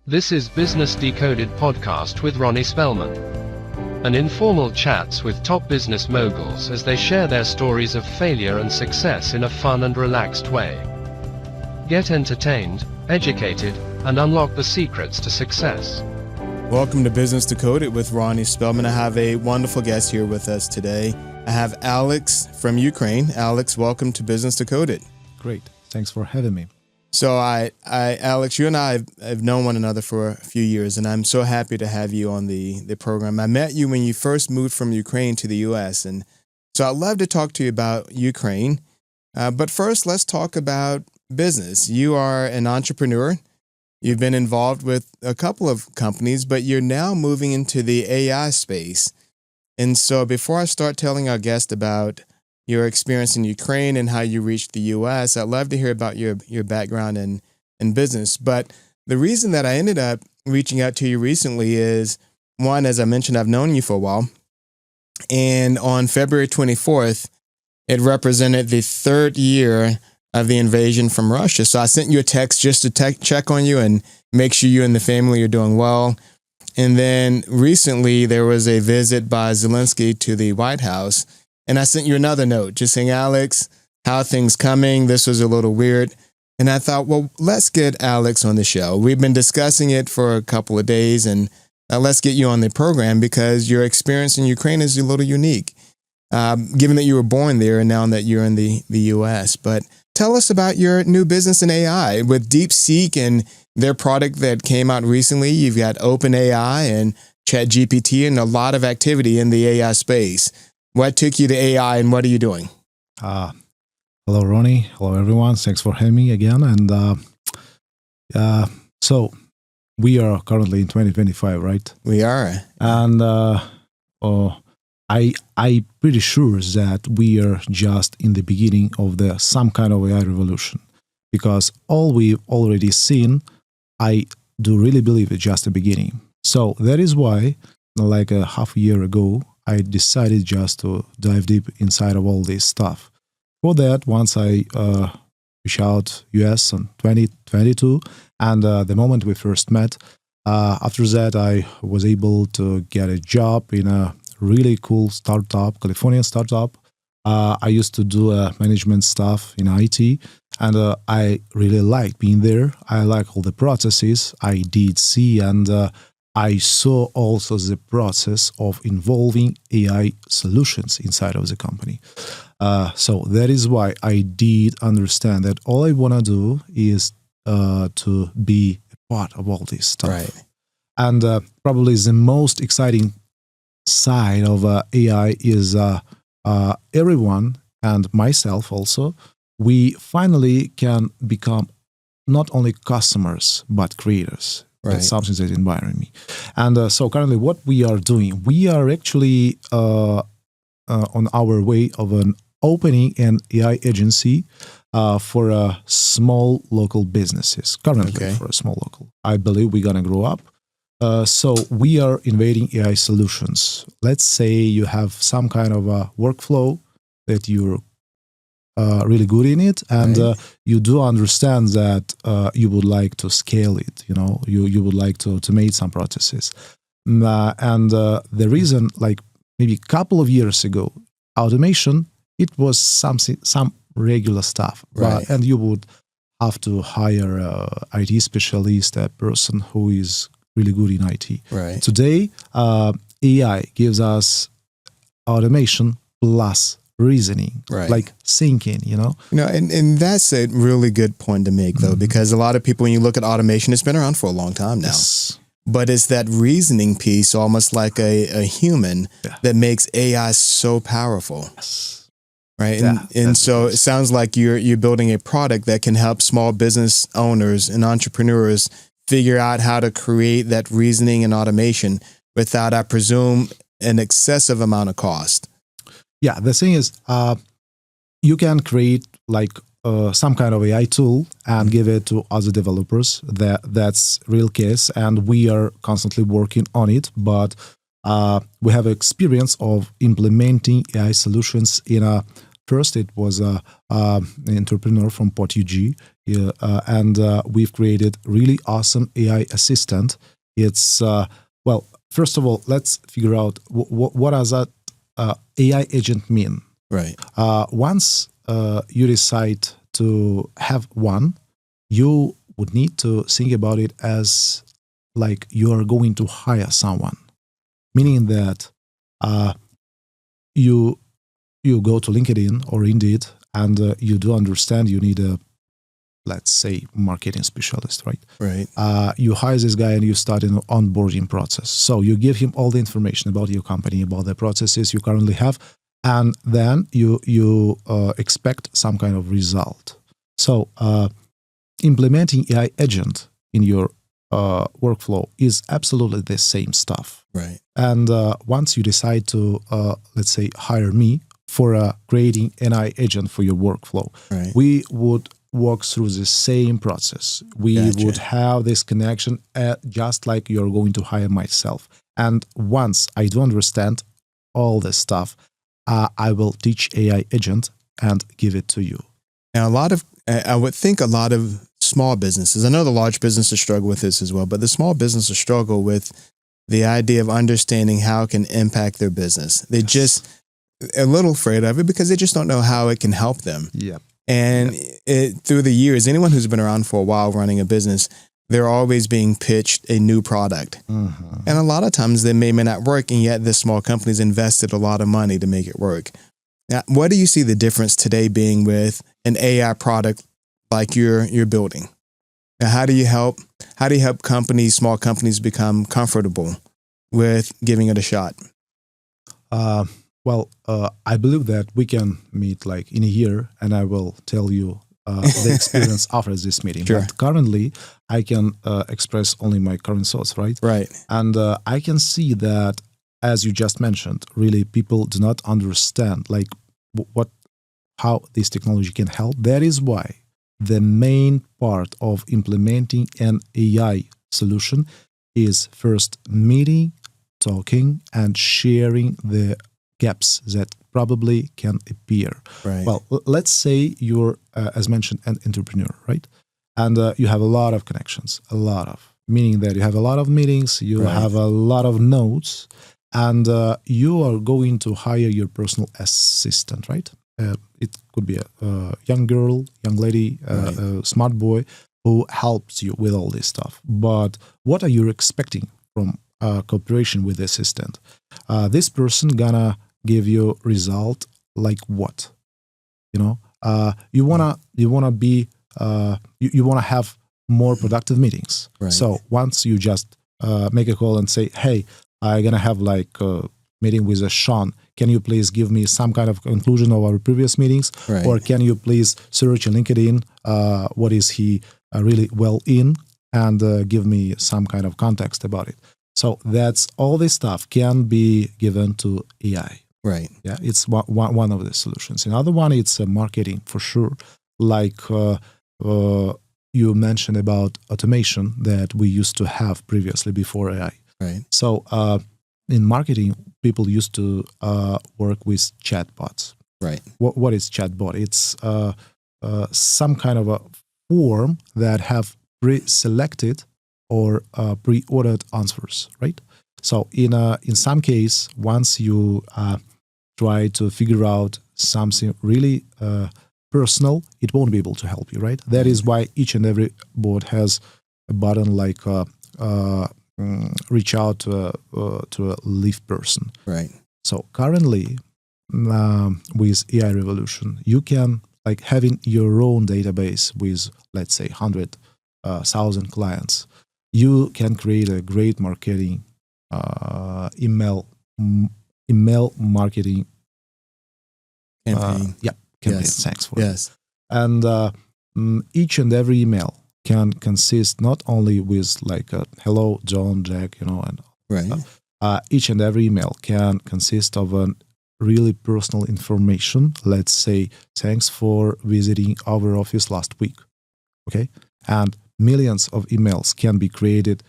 This is Business Decoded podcast with Ronnie Spellman. An informal chats with top business moguls as they share their stories of failure and success in a fun and relaxed way. Get entertained, educated, and unlock the secrets to success. Welcome to Business Decoded with Ronnie Spellman. I have a wonderful guest here with us today. I have Alex from Ukraine. Alex, welcome to Business Decoded. Great. Thanks for having me. So Alex, you and I have known one another for a few years, and I'm so happy to have you on the program. I met you when you first moved from Ukraine to the U.S., and so I'd love to talk to you about Ukraine. But first, let's talk about business. You are an entrepreneur. You've been involved with a couple of companies, but you're now moving into the AI space. And so before I start telling our guest about your experience in Ukraine and how you reached the U.S., I'd love to hear about your background in business. But the reason that I ended up reaching out to you recently is, one, as I mentioned, I've known you for a while. And on February 24th, it represented the third year of the invasion from Russia. So I sent you a text just to check on you and make sure you and the family are doing well. And then recently there was a visit by Zelensky to the White House. And I sent you another note just saying, Alex, how are things coming? This was a little weird. And I thought, well, let's get Alex on the show. We've been discussing it for a couple of days, and let's get you on the program because your experience in Ukraine is a little unique, given that you were born there and now that you're in the U.S. But tell us about your new business in AI with DeepSeek and their product that came out recently. You've got OpenAI and ChatGPT and a lot of activity in the AI space. What took you to AI and what are you doing? Hello, Ronnie. Hello, everyone. Thanks for having me again. And so we are currently in 2025, right? We are. And I'm pretty sure that we are just in the beginning of some kind of AI revolution, because all we've already seen, I do really believe it's just the beginning. So that is why, like a half a year ago, I decided just to dive deep inside of all this stuff. For that, once I reached out US in 2022, and the moment we first met, after that I was able to get a job in a really cool startup, Californian startup. I used to do management stuff in IT, and I really liked being there. I like all the processes. I did see and I saw also the process of involving AI solutions inside of the company. So that is why I did understand that all I want to do is to be a part of all this stuff. Right. And probably the most exciting side of AI is everyone and myself also, we finally can become not only customers, but creators. Right. That's something that inspires me. And so currently what we are doing, we are actually on our way of opening an AI agency for small local businesses, currently for a small local. I believe we're going to grow up. So we are invading AI solutions. Let's say you have some kind of a workflow that you're really good in it, and you do understand that you would like to scale it. You would like to make some processes. And the reason, like maybe a couple of years ago, automation, it was some regular stuff, right? And you would have to hire a IT specialist, a person who is really good in IT. Right. Today, AI gives us automation plus reasoning, like thinking, and that's a really good point to make, though, because a lot of people, when you look at automation, it's been around for a long time now. Yes. But it's that reasoning piece, almost like a human, that makes AI so powerful. Yes. Right. And so it sounds like you're building a product that can help small business owners and entrepreneurs figure out how to create that reasoning and automation without, I presume, an excessive amount of cost. Yeah, the thing is, you can create like some kind of AI tool and give it to other developers. That's real case, and we are constantly working on it. But we have experience of implementing AI solutions in a First, it was an entrepreneur from Portugal. and we've created really awesome AI assistant. It's well, first of all, let's figure out what does that AI agent mean. Right. Once you decide to have one, you would need to think about it as like you are going to hire someone, meaning that you go to LinkedIn or Indeed, and you do understand you need a, let's say, marketing specialist, right? Right. You hire this guy and you start an onboarding process. So you give him all the information about your company, about the processes you currently have, and then you expect some kind of result. So implementing AI agent in your workflow is absolutely the same stuff. Right. And once you decide to, let's say, hire me for creating an AI agent for your workflow, Right. we would walk through the same process. We Gotcha. would have this connection just like you're going to hire myself. And once I do understand all this stuff, I will teach AI agent and give it to you. And I would think a lot of small businesses, I know the large businesses struggle with this as well, but the small businesses struggle with the idea of understanding how it can impact their business. They just a little afraid of it because they just don't know how it can help them. Yep. And through the years, anyone who's been around for a while running a business, they're always being pitched a new product. Mm-hmm. And a lot of times they may not work, and yet the small companies invested a lot of money to make it work. Now, what do you see the difference today being with an AI product like you're building? Now, how do you help companies, small companies, become comfortable with giving it a shot? Well, I believe that we can meet like in a year, and I will tell you the experience after this meeting. Sure. But currently, I can express only my current thoughts, right? Right. And I can see that, as you just mentioned, really people do not understand like how this technology can help. That is why the main part of implementing an AI solution is first meeting, talking, and sharing the gaps that probably can appear. Right. Well, let's say you're, as mentioned, an entrepreneur, right? And you have a lot of connections, meaning that you have a lot of meetings, you Right. have a lot of notes, and you are going to hire your personal assistant, right? It could be a young girl, young lady, Right. a smart boy who helps you with all this stuff. But what are you expecting from cooperation with the assistant? This person gonna give you result like what? You wanna be you wanna have more productive meetings. Right. So once you just make a call and say, hey, I'm gonna have like a meeting with Sean. Can you please give me some kind of conclusion of our previous meetings? Right. Or can you please search on LinkedIn what is he really well in, and give me some kind of context about it. So that's all this stuff can be given to AI. Right. Yeah, it's one of the solutions. Another one, it's marketing for sure. Like you mentioned about automation that we used to have previously before AI. Right. So in marketing, people used to work with chatbots. Right. What is chatbot? It's some kind of a form that have pre-selected or pre-ordered answers, right? So in some case, once you try to figure out something really personal, it won't be able to help you, right? That is why each and every bot has a button like reach out to a live person. Right. So currently, with AI revolution, you can like having your own database with, let's say, 100,000 clients. You can create a great marketing email marketing Campaign. campaign. Yes. Thanks for Yes. And each and every email can consist not only with like a hello, John, Jack, and Right. each and every email can consist of a really personal information. Let's say, thanks for visiting our office last week. Okay. And millions of emails can be created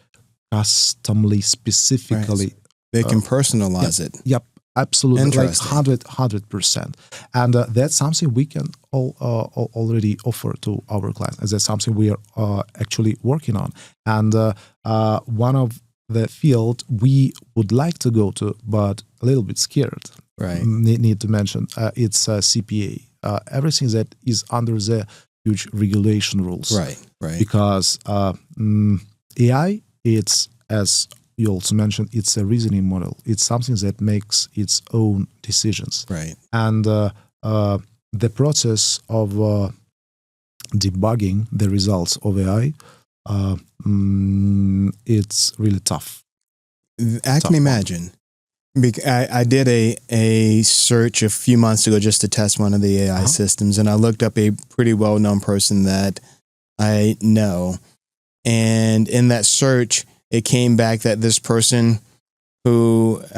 customly, specifically. Right. They can personalize it. Yep. Absolutely, like Interesting. 100%. And that's something we can already offer to our clients. And that's something we are actually working on. And one of the field we would like to go to, but a little bit scared, Right. need to mention, it's CPA. Everything that is under the huge regulation rules. Right. Because AI, it's, as you also mentioned, it's a reasoning model. It's something that makes its own decisions. Right. And the process of debugging the results of AI, it's really tough. I can imagine. I did a search a few months ago just to test one of the AI systems, and I looked up a pretty well-known person that I know. And in that search, it came back that this person worked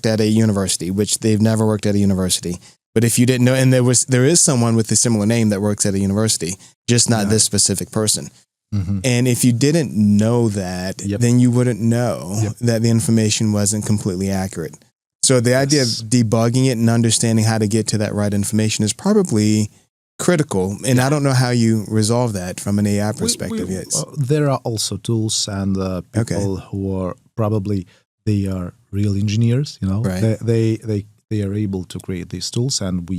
at a university, which they've never worked at a university. But if you didn't know, and there is someone with a similar name that works at a university, just not this specific person. Mm-hmm. And if you didn't know that, then you wouldn't know that the information wasn't completely accurate. So the idea of debugging it and understanding how to get to that right information is probably critical. And I don't know how you resolve that from an AI perspective yet. There are also tools and people who are probably, they are real engineers, you know, they are able to create these tools, and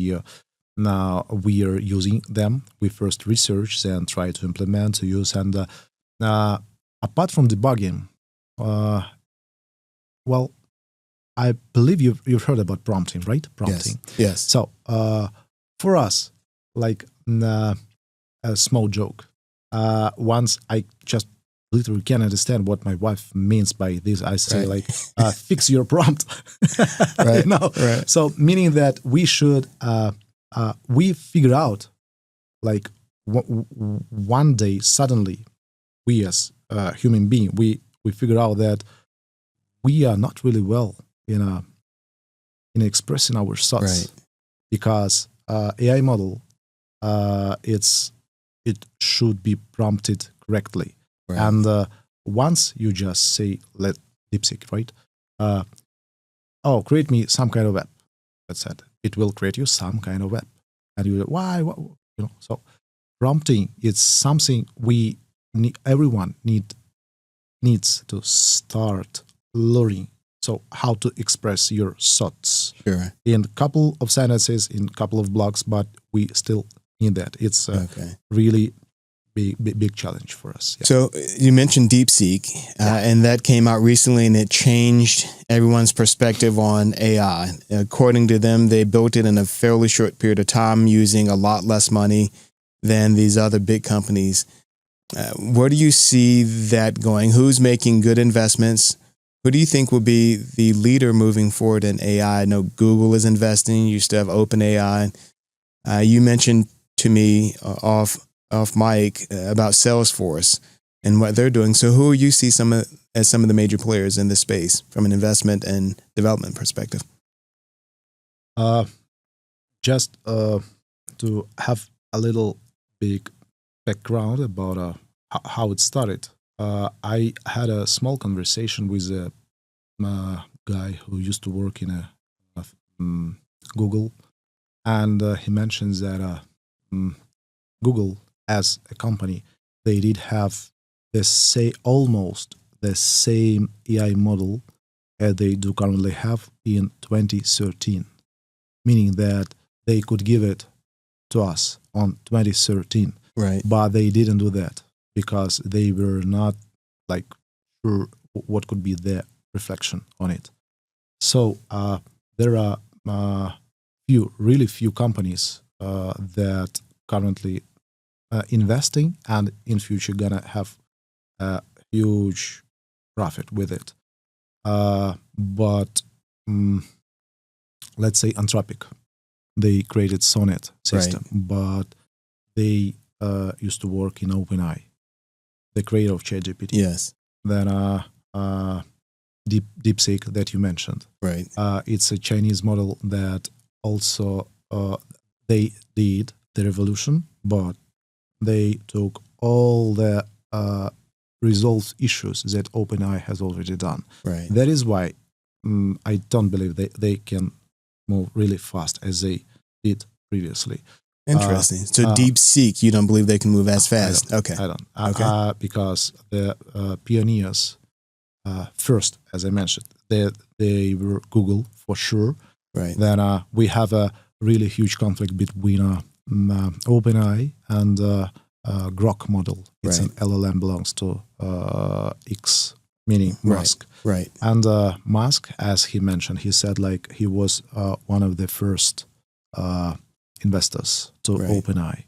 now we are using them. We first research, then try to implement, to use. And apart from debugging, well, I believe you've heard about prompting, right? Prompting. Yes. So for us, like a small joke, once I just literally can't understand what my wife means by this, I say like, fix your prompt. Right. So meaning that we should... we figure out, like one day suddenly, we as human being, we figure out that we are not really well in expressing our thoughts, because AI model, it should be prompted correctly, and once you just say, let DeepSeek, right? Create me some kind of app. That's it. It will create you some kind of app, and you why? What, you know? So prompting is something we need. Everyone needs to start learning. So how to express your thoughts in a couple of sentences, in a couple of blocks, but we still need that. It's really big challenge for us. So you mentioned DeepSeek, and that came out recently, and it changed everyone's perspective on AI. According to them, they built it in a fairly short period of time using a lot less money than these other big companies. Where do you see that going? Who's making good investments? Who do you think will be the leader moving forward in AI? I know Google is investing. You still have OpenAI. You mentioned to me off mic about Salesforce and what they're doing. So who you see as some of the major players in this space from an investment and development perspective? Just to have a little big background about how it started. I had a small conversation with a guy who used to work in Google, and he mentions that Google as a company, they did have almost the same AI model as they do currently have in 2013, meaning that they could give it to us on 2013, but they didn't do that because they were not like sure what could be the reflection on it. So there are really few companies that currently investing and in future gonna have a huge profit with it. But let's say Anthropic, they created Sonnet system, but they used to work in OpenAI, the creator of ChatGPT. Yes. Then DeepSeek that you mentioned. It's a Chinese model that also they did the revolution, but they took all the resolved issues that OpenAI has already done. That is why I don't believe they can move really fast as they did previously. Interesting. So DeepSeek, you don't believe they can move as fast? I Okay. don't. Because the pioneers, first, as I mentioned, they were Google for sure. Right. Then we have a really huge conflict between OpenAI and Grok model. It's an LLM, belongs to X, meaning Musk. Right. And Musk, as he mentioned, he said like he was one of the first investors to OpenAI,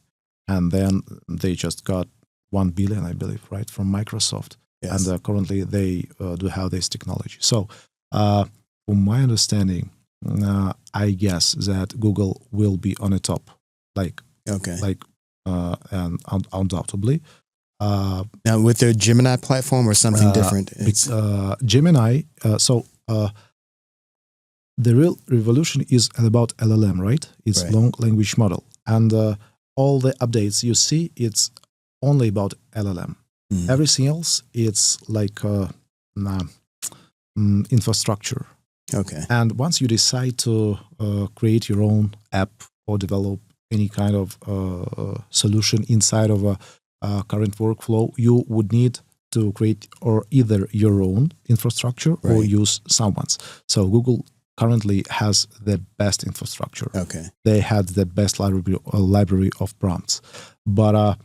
and then they just got 1 billion, I believe, right, from Microsoft. Yes. And currently they do have this technology. So, from my understanding, I guess that Google will be on the top, and undoubtedly. Now, with their Gemini platform or something different? Gemini. The real revolution is about LLM, right? It's long language model. And all the updates you see, it's only about LLM. Mm. Everything else, it's like infrastructure. Okay. And once you decide to create your own app or develop any kind of solution inside of a current workflow, you would need to create or either your own infrastructure or use someone's. So Google currently has the best infrastructure. Okay. They had the best library of prompts. But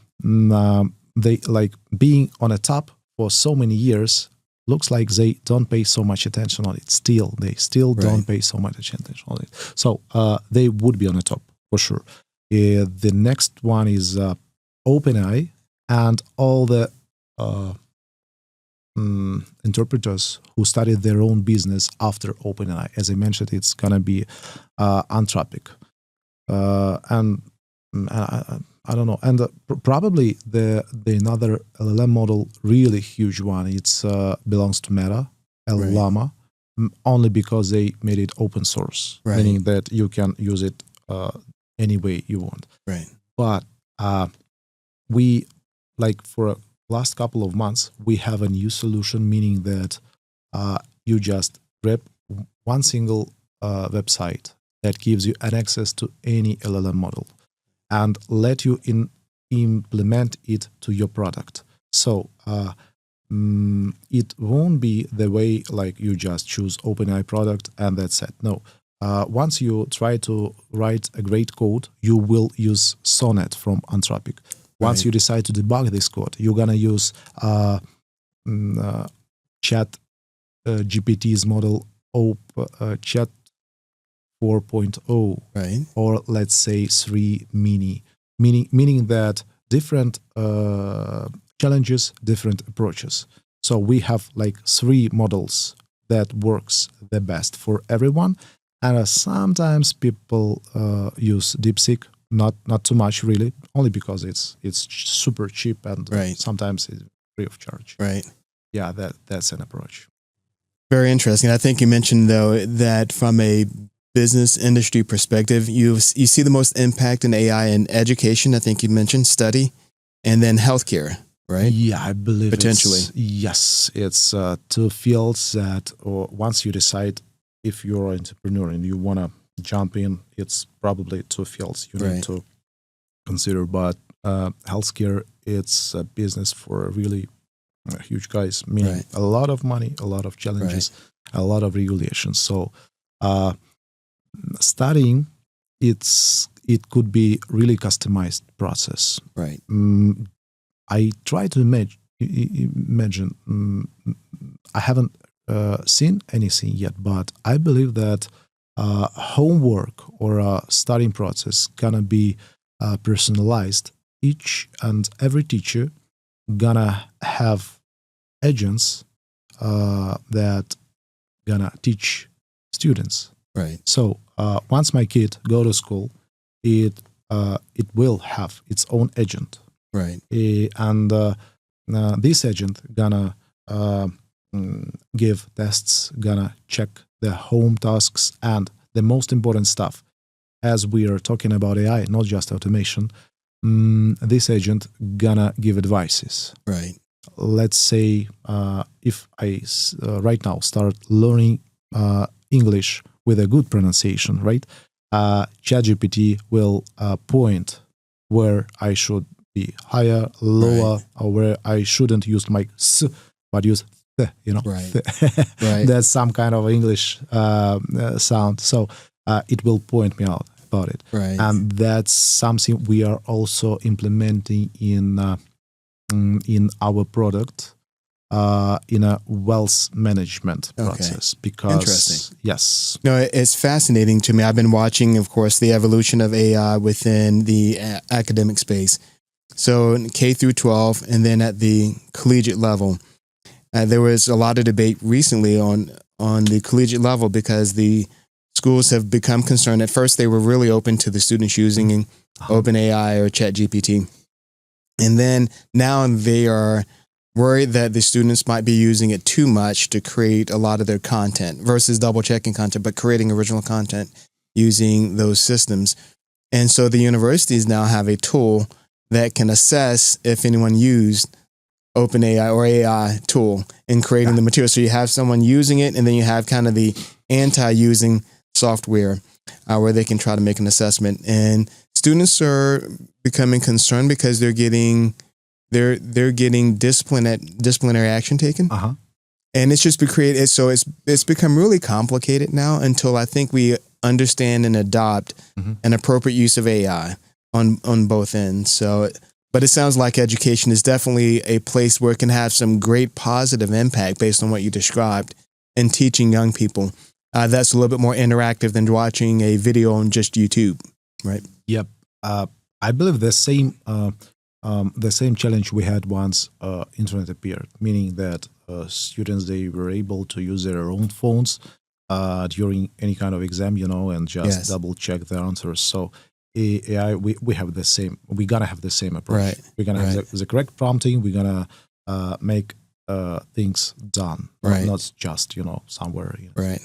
they like being on a top for so many years, looks like they don't pay so much attention on it. They still don't pay so much attention on it. So they would be on the top for sure. The next one is OpenAI and all the interpreters who started their own business after OpenAI. As I mentioned, it's gonna be Anthropic, and I don't know. And probably the another LLM model, really huge one. It's belongs to Meta, Llama, only because they made it open source, meaning that you can use it any way you want. Right. But we for last couple of months, we have a new solution, meaning that you just grab one single website that gives you an access to any LLM model and let you implement it to your product. So it won't be the way like you just choose OpenAI product and that's it. No. Once you try to write a great code, you will use Sonnet from Anthropic. Once you decide to debug this code, you're going to use Chat GPT's model Chat 4.0, or let's say 3 mini, meaning that different challenges, different approaches. So we have like 3 models that works the best for everyone. And sometimes people use DeepSeek. Not too much, really, only because it's super cheap and sometimes it's free of charge. Right. Yeah, that's an approach. Very interesting. I think you mentioned, though, that from a business industry perspective, you see the most impact in AI in education. I think you mentioned study, and then healthcare, right? Yeah, I believe potentially. It's 2 fields that, or once you decide if you're an entrepreneur and you want to jump in, it's probably 2 fields you need to consider. But healthcare, it's a business for really huge guys, meaning a lot of money, a lot of challenges, a lot of regulations. So studying, it could be really customized process. Right. I try to imagine. I haven't seen anything yet, but I believe that homework or a studying process gonna be personalized. Each and every teacher gonna have agents that gonna teach students. Right. So once my kid go to school, it will have its own agent. Right. And this agent gonna give tests, gonna check the home tasks, and the most important stuff, as we are talking about AI, not just automation, this agent gonna give advices. Right. Let's say if I right now start learning English with a good pronunciation, right? ChatGPT will point where I should be higher, lower, or where I shouldn't use my s, but use th, Right. Right. That's some kind of English sound. So it will point me out about it. Right. And that's something we are also implementing in our product, in a wealth management process. Because interesting. Yes. No, it's fascinating to me. I've been watching, of course, the evolution of AI within the academic space. So K through 12, and then at the collegiate level, there was a lot of debate recently on the collegiate level because the schools have become concerned. At first, they were really open to the students using OpenAI or ChatGPT. And then now they are worried that the students might be using it too much to create a lot of their content versus double checking content, but creating original content using those systems. And so the universities now have a tool that can assess if anyone used OpenAI or AI tool in creating the material. So you have someone using it, and then you have kind of the anti-using software where they can try to make an assessment. And students are becoming concerned because they're getting disciplinary action taken. And it's just been created. So it's become really complicated now until I think we understand and adopt an appropriate use of AI on both ends. So, but it sounds like education is definitely a place where it can have some great positive impact based on what you described in teaching young people. That's a little bit more interactive than watching a video on just YouTube, right? Yep. I believe the same challenge we had once internet appeared, meaning that students, they were able to use their own phones during any kind of exam, and just double check their answers. So AI, we have the same. We're gonna have the same approach. Right. We're gonna have the correct prompting. We're gonna make things done, not just somewhere. Right.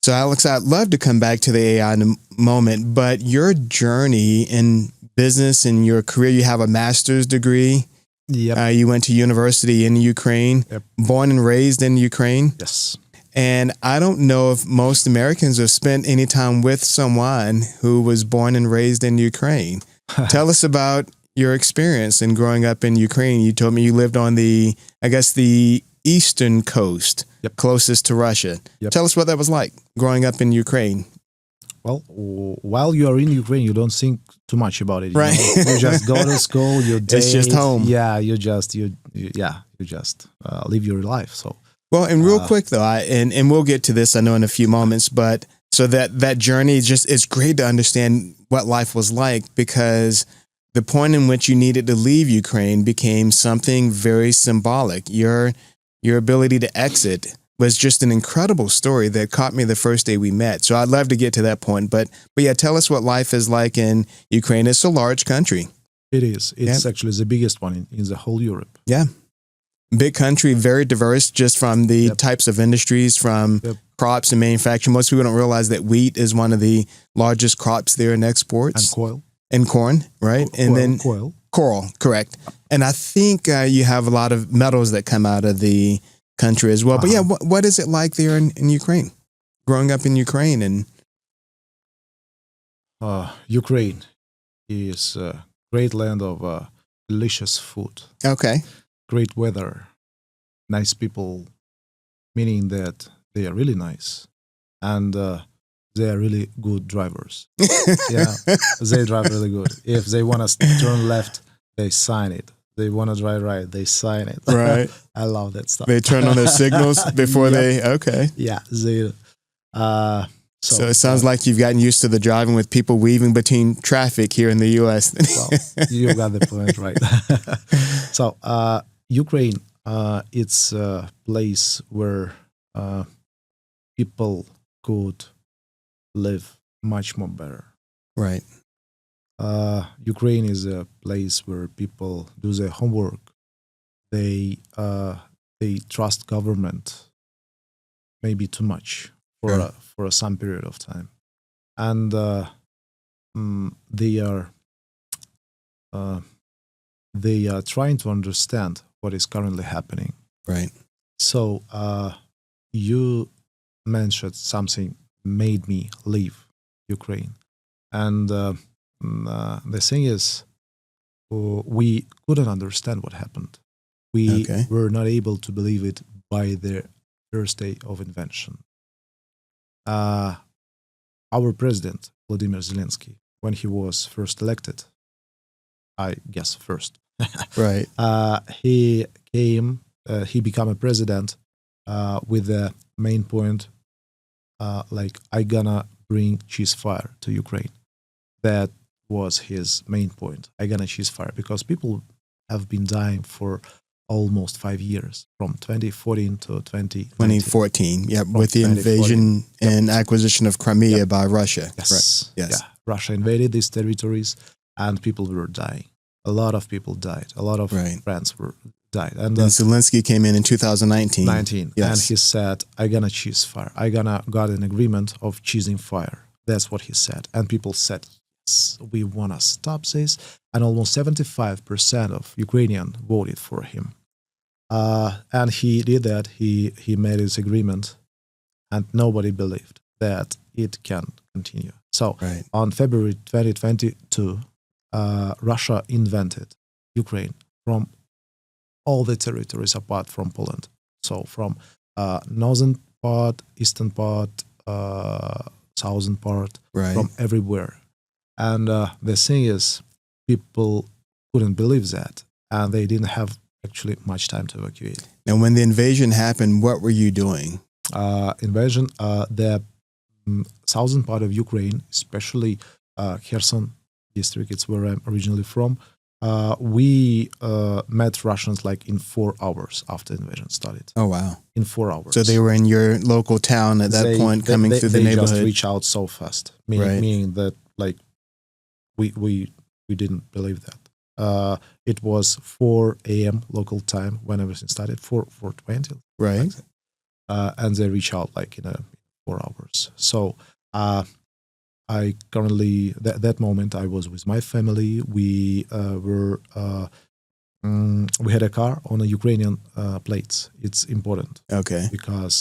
So Alex, I'd love to come back to the AI in a moment, but your journey in business and your career, you have a master's degree. Yep. You went to university in Ukraine. Yep. Born and raised in Ukraine. Yes. And I don't know if most Americans have spent any time with someone who was born and raised in Ukraine. Tell us about your experience in growing up in Ukraine. You told me you lived on the eastern coast, closest to Russia. Tell us what that was like growing up in Ukraine. Well, while you are in Ukraine, you don't think too much about it. Right. You just go to school, you date. It's just home. Yeah, you just live your life. So. Well, and real quick though, and we'll get to this, I know, in a few moments, but so that journey it's great to understand what life was like, because the point in which you needed to leave Ukraine became something very symbolic. Your ability to exit was just an incredible story that caught me the first day we met. So I'd love to get to that point, but yeah, tell us what life is like in Ukraine. It's a large country. It is. It's actually the biggest one in the whole Europe. Yeah. Big country, very diverse, just from the types of industries, from crops and manufacturing. Most people don't realize that wheat is one of the largest crops there in exports. And coil. And corn, right? Coral, correct. And I think you have a lot of metals that come out of the country as well. But yeah, what is it like there in Ukraine? Growing up in Ukraine and Ukraine is a great land of delicious food. Okay. Great weather, nice people, meaning that they are really nice, and they are really good drivers. Yeah, they drive really good. If they want to turn left, they sign it. They want to drive right, they sign it. Right. I love that stuff. They turn on their signals before they. Okay. Yeah, they. So it sounds like you've gotten used to the driving with people weaving between traffic here in the U.S. Well, you got the point, right? So Ukraine, it's a place where people could live much more better. Right. Ukraine is a place where people do their homework. They trust government maybe too much for some period of time, and they are trying to understand what is currently happening. Right. So you mentioned something made me leave Ukraine. And the thing is, we couldn't understand what happened. We were not able to believe it by the first day of invention. Our president, Vladimir Zelensky, when he was first elected, I guess first, right? He he became a president with the main point, like, I gonna bring ceasefire to Ukraine. That was his main point. I gonna ceasefire, because people have been dying for almost 5 years, from 2014 to 2014. Yeah, with the invasion and acquisition of Crimea by Russia. Yes, right. Yes. Yeah. Russia invaded these territories, and people were dying. A lot of people died. A lot of friends died. And Zelensky came in 2019. Yes. And he said, I gonna ceasefire. I gonna got an agreement of ceasing fire. That's what he said. And people said, yes, we want to stop this. And almost 75% of Ukrainians voted for him. And he did that. He made his agreement, and nobody believed that it can continue. So on February 2022, Russia invaded Ukraine from all the territories apart from Poland. So from northern part, eastern part, southern part, from everywhere. And the thing is, people couldn't believe that, and they didn't have actually much time to evacuate. Now, when the invasion happened, what were you doing? Invasion, the southern part of Ukraine, especially Kherson district, it's where I'm originally from, we met Russians like in 4 hours after the invasion started. Oh, wow. In 4 hours. So they were in your local town at that point, coming through the neighborhood? They just reached out so fast, meaning that, like, we didn't believe that. It was 4 a.m. local time when everything started, 4:20. Right. And they reached out like in 4 hours. So I currently, that moment, I was with my family. We we had a car on a Ukrainian plates. It's important. Okay. Because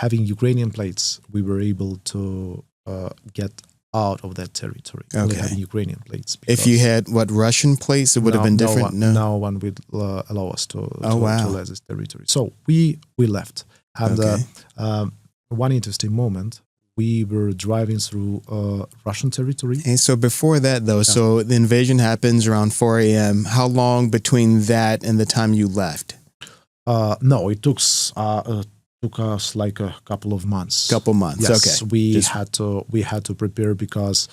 having Ukrainian plates, we were able to get out of that territory. Only having Ukrainian plates. If you had Russian plates, it would have been different. No one would allow us to let this territory. So we left. And one interesting moment, we were driving through Russian territory. And so before that, though, so the invasion happens around 4 a.m. How long between that and the time you left? No, it took us like a couple of months. Couple months, yes, okay. We had to prepare, because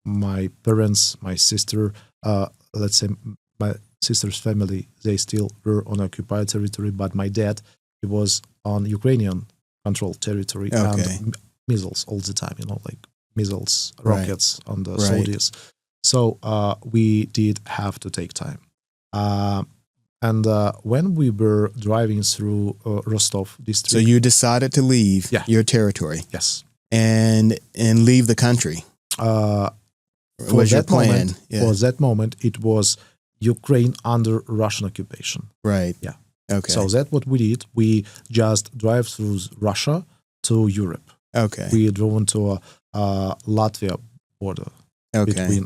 my parents, my sister, let's say my sister's family, they still were on occupied territory, but my dad, he was on Ukrainian controlled territory, and missiles all the time, like missiles, rockets on the soldiers. So we did have to take time. And when we were driving through Rostov district, so you decided to leave your territory, yes, and leave the country. For that moment, it was Ukraine under Russian occupation. Right. Yeah. Okay. So that's what we did. We just drive through Russia to Europe. Okay. We drove into a Latvia border between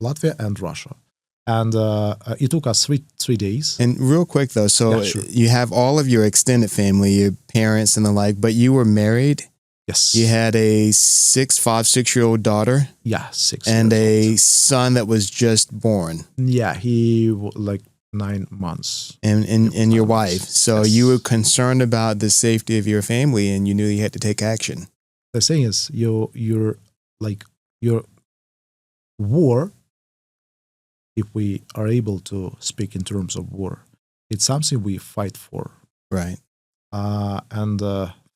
Latvia and Russia. And it took us three days. And real quick, though, so you have all of your extended family, your parents and the like, but you were married? Yes. You had a 6-year-old daughter? Yeah, 6 and years a old. son that was just born? Yeah, he like 9 months. And your wife. So you were concerned about the safety of your family, and you knew you had to take action. The thing is, your war, if we are able to speak in terms of war, it's something we fight for. Right. And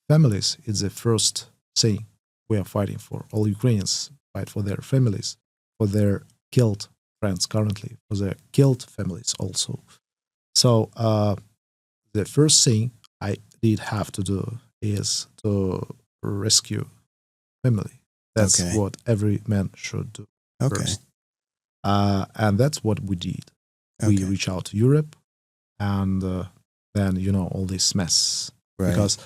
families is the first thing we are fighting for. All Ukrainians fight for their families, for their killed friends currently, for their killed families also. So the first thing I did have to do is to rescue family. That's what every man should do first. And that's what we did. We reached out to Europe, and then, all this mess Right. Because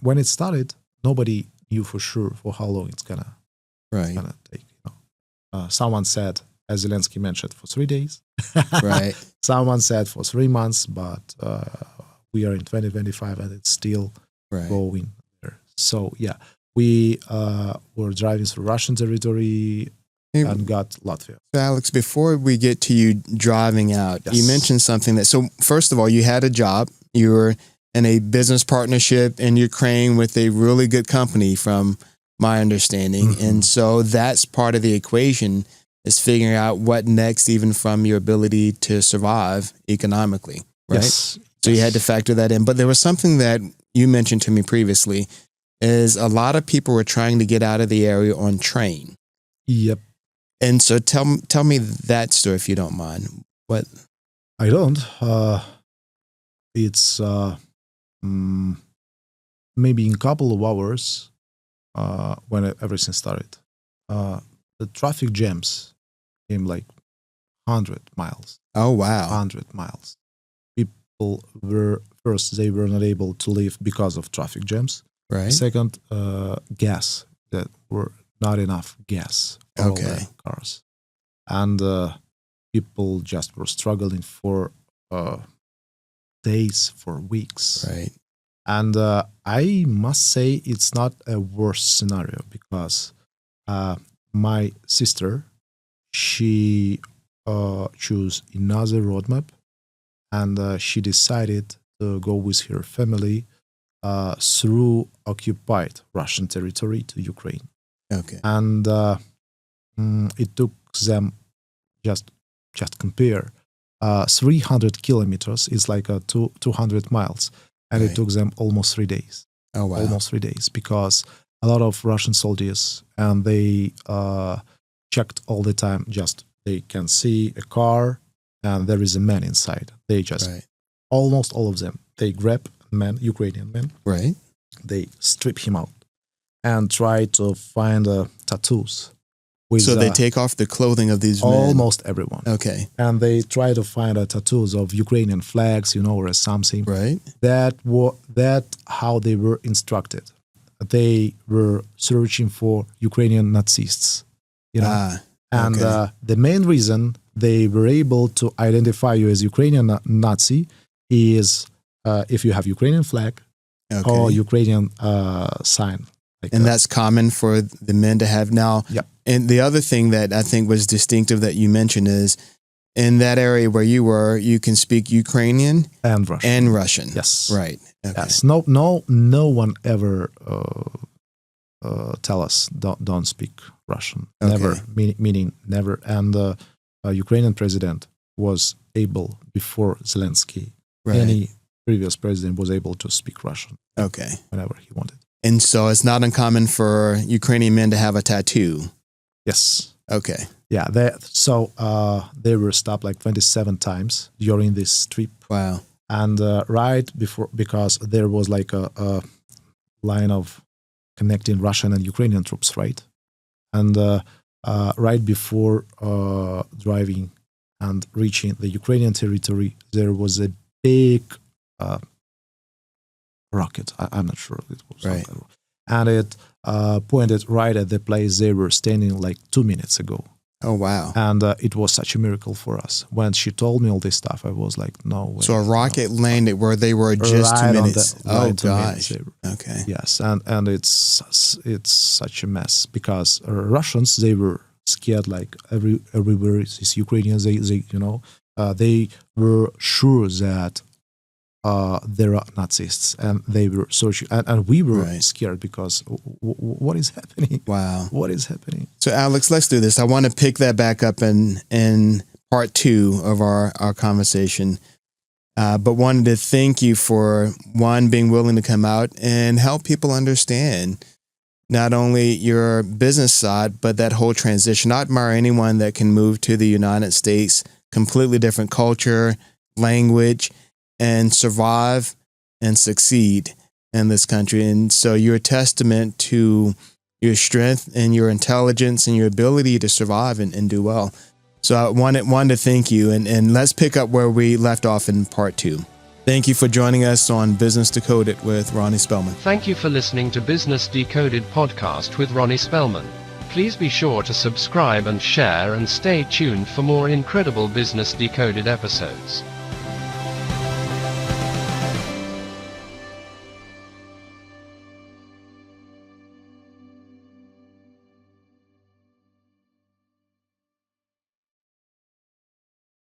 when it started, nobody knew for sure for how long it's gonna take. Someone said, as Zelensky mentioned, for 3 days. Right. Someone said for 3 months, but we are in 2025 and it's still going there. So yeah, we were driving through Russian territory and got Latvia. So Alex, before we get to you driving out, you mentioned something that, so first of all, you had a job. You were in a business partnership in Ukraine with a really good company from my understanding. And so that's part of the equation, is figuring out what next, even from your ability to survive economically, right? Yes. So you had to factor that in. But there was something that you mentioned to me previously, is a lot of people were trying to get out of the area on train. Yep. And so tell me that story, if you don't mind. What? I don't. It's maybe in a couple of hours when everything started. The traffic jams came like 100 miles. Oh, wow. 100 miles. People were, first, they were not able to leave because of traffic jams. Right. Second, gas, that were not enough gas for all the cars. And people just were struggling for days, for weeks. Right. And I must say it's not a worse scenario, because my sister, she chose another roadmap, and she decided to go with her family through occupied Russian territory to Ukraine. Okay. And it took them, just compare, 300 kilometers is like 200 miles, and it took them almost 3 days. Oh, wow. Almost 3 days, because a lot of Russian soldiers, and they checked all the time, just they can see a car and there is a man inside. They just, almost all of them, they grab man, Ukrainian man, they strip him out and try to find tattoos. So they take off the clothing of these men? Almost everyone. Okay. And they try to find tattoos of Ukrainian flags, or something. Right. That how they were instructed. They were searching for Ukrainian Nazists, And the main reason they were able to identify you as Ukrainian Nazi is if you have Ukrainian flag or Ukrainian sign. And that's common for the men to have now. Yep. And the other thing that I think was distinctive that you mentioned is, in that area where you were, you can speak Ukrainian and Russian. Yes. Right. Okay. Yes. No one ever tell us don't speak Russian. Never. Meaning never. And the Ukrainian president was able, before Zelensky, any previous president was able to speak Russian. Whenever he wanted. And so it's not uncommon for Ukrainian men to have a tattoo. Yes. Okay. Yeah. They were stopped like 27 times during this trip. Wow. And right before, because there was like a line of connecting Russian and Ukrainian troops, right? And right before driving and reaching the Ukrainian territory, there was a big rocket. I'm not sure it was. Right. And it pointed right at the place they were standing like 2 minutes ago. Oh, wow. And it was such a miracle for us. When she told me all this stuff, I was like, no way. So a rocket landed where they were just 2 minutes. Gosh. Okay. Yes. And it's such a mess, because Russians, they were scared, like everywhere is Ukrainians, they were sure that there are Nazists, and they were searching, and we were scared, because what is happening? Wow. What is happening? So Alex, let's do this. I want to pick that back up in part 2 of our conversation, but wanted to thank you for, one, being willing to come out and help people understand not only your business side, but that whole transition. I admire anyone that can move to the United States, completely different culture, language, and survive and succeed in this country. And so you're a testament to your strength and your intelligence and your ability to survive and do well. So I wanted to thank you, and let's pick up where we left off in part 2. Thank you for joining us on Business Decoded with Ronnie Spellman. Thank you for listening to Business Decoded podcast with Ronnie Spellman. Please be sure to subscribe and share and stay tuned for more incredible Business Decoded episodes.